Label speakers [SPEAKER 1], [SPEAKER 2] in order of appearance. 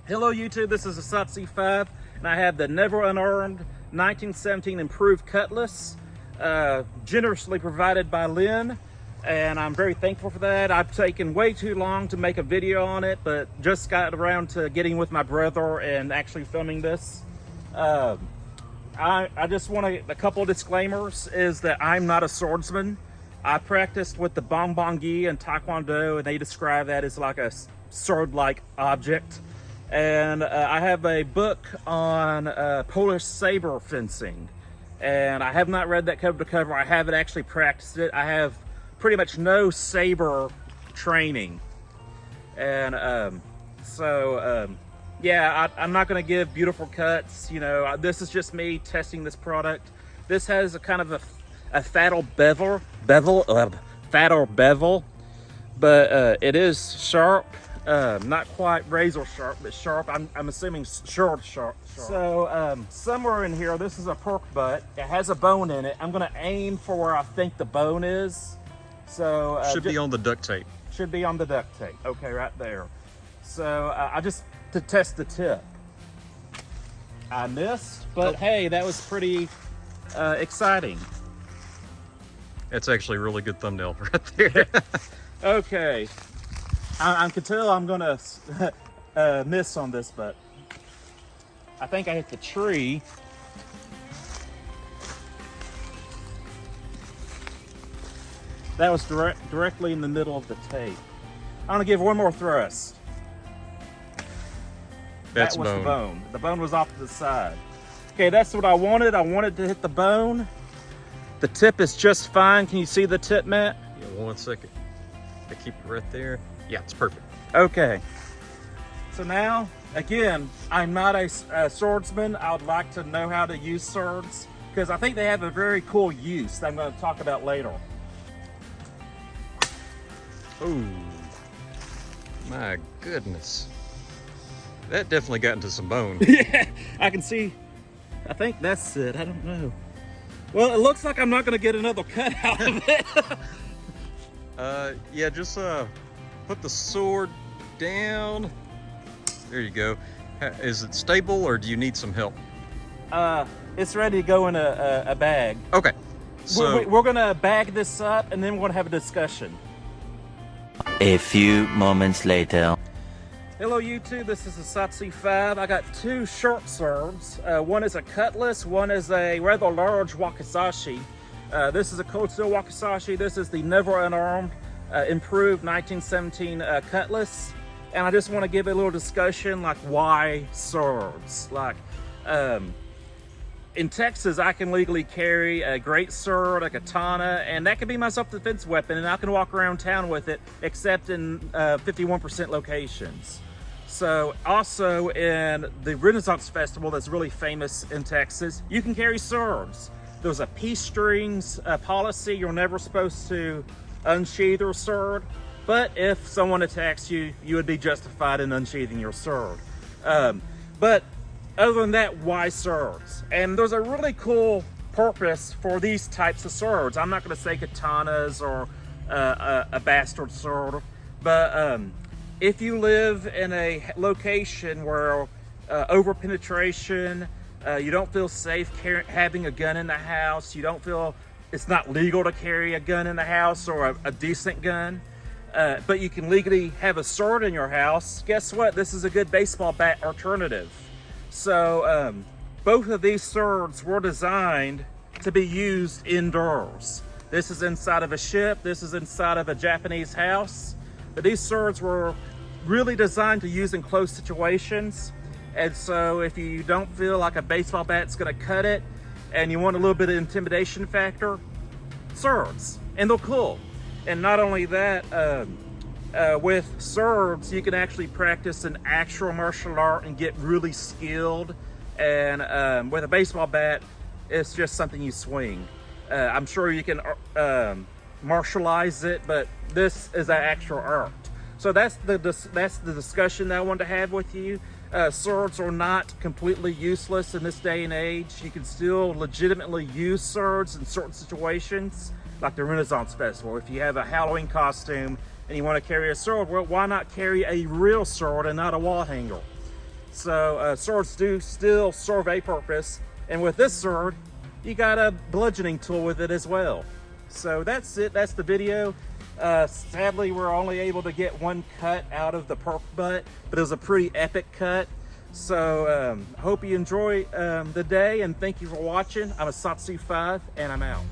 [SPEAKER 1] Hello YouTube, this is a C5 and I have the Never Unarmed 1917 improved Cutlass, generously provided by Lynn, and I'm very thankful for that. I've taken way too long to make a video on it, but just got around to getting with my brother and actually filming this. I just want a couple of disclaimers is that I'm not a swordsman. I practiced with the Bongbong-gi and Taekwondo, and they describe that as like a sword-like object. And I have a book on Polish saber fencing, and I have not read that cover to cover. I haven't actually practiced it. I have pretty much no saber training, and yeah, I'm not going to give beautiful cuts. You know, this is just me testing this product. This has a kind of a fatal bevel, but it is sharp. Not quite razor sharp, but sharp. I'm assuming sharp. So somewhere in here, this is a pork butt. It has a bone in it. I'm gonna aim for where I think the bone is. So
[SPEAKER 2] should be on the duct tape.
[SPEAKER 1] Should be on the duct tape. Okay, right there. So I just to test the tip. I missed, but hey, that was pretty exciting.
[SPEAKER 2] It's actually a really good thumbnail right there.
[SPEAKER 1] Okay. I can tell I'm gonna miss on this, but I think I hit the tree. That was directly in the middle of the tape. I'm gonna give one more thrust.
[SPEAKER 2] That
[SPEAKER 1] was the bone. The bone was off to the side. Okay, that's what I wanted. I wanted to hit the bone. The tip is just fine. Can you see the tip, Matt?
[SPEAKER 2] Yeah, 1 second. I keep it right there. Yeah, it's perfect.
[SPEAKER 1] Okay. So now, again, I'm not a swordsman. I would like to know how to use swords because I think they have a very cool use that I'm going to talk about later.
[SPEAKER 2] Oh, my goodness. That definitely got into some bone.
[SPEAKER 1] Yeah, I can see. I think that's it. I don't know. Well, it looks like I'm not going to get another cut out of it.
[SPEAKER 2] Yeah, just put the sword down. There you go. Is it stable or do you need some help?
[SPEAKER 1] It's ready to go in a bag.
[SPEAKER 2] Okay. So
[SPEAKER 1] we're gonna bag this up and then we're gonna have a discussion.
[SPEAKER 3] A few moments later.
[SPEAKER 1] Hello YouTube, this is the C5. I got two short swords. One is a Cutlass, one is a rather large wakizashi. This is a cold steel wakizashi. This is the Never Unarmed improved 1917 Cutlass. And I just want to give a little discussion like why swords. Like in Texas, I can legally carry a great sword, a katana, and that can be my self-defense weapon, and I can walk around town with it, except in 51% locations. So also in the Renaissance Festival that's really famous in Texas, you can carry swords. There's a peace strings policy. You're never supposed to unsheath your sword, but if someone attacks you, you would be justified in unsheathing your sword. But other than that, why swords? And there's a really cool purpose for these types of swords. I'm not going to say katanas or a bastard sword, but if you live in a location where over-penetration, you don't feel safe having a gun in the house, you don't feel it's not legal to carry a gun in the house or a decent gun, but you can legally have a sword in your house, guess what? This is a good baseball bat alternative. So both of these swords were designed to be used indoors. This is inside of a ship, this is inside of a Japanese house, but these swords were really designed to use in close situations. And so if you don't feel like a baseball bat's gonna cut it and you want a little bit of intimidation factor, swords, and they're cool. And not only that, with swords, you can actually practice an actual martial art and get really skilled. And with a baseball bat, it's just something you swing. I'm sure you can martialize it, but this is an actual art. So that's the discussion that I wanted to have with you. Swords are not completely useless in this day and age. You can still legitimately use swords in certain situations, like the Renaissance Festival. If you have a Halloween costume and you want to carry a sword, well, why not carry a real sword and not a wall hanger? So swords do still serve a purpose. And with this sword, you got a bludgeoning tool with it as well. So that's it, that's the video. Sadly, we're only able to get one cut out of the perk butt, but it was a pretty epic cut. So hope you enjoy the day, and thank you for watching. I'm a Satsu 5, and I'm out.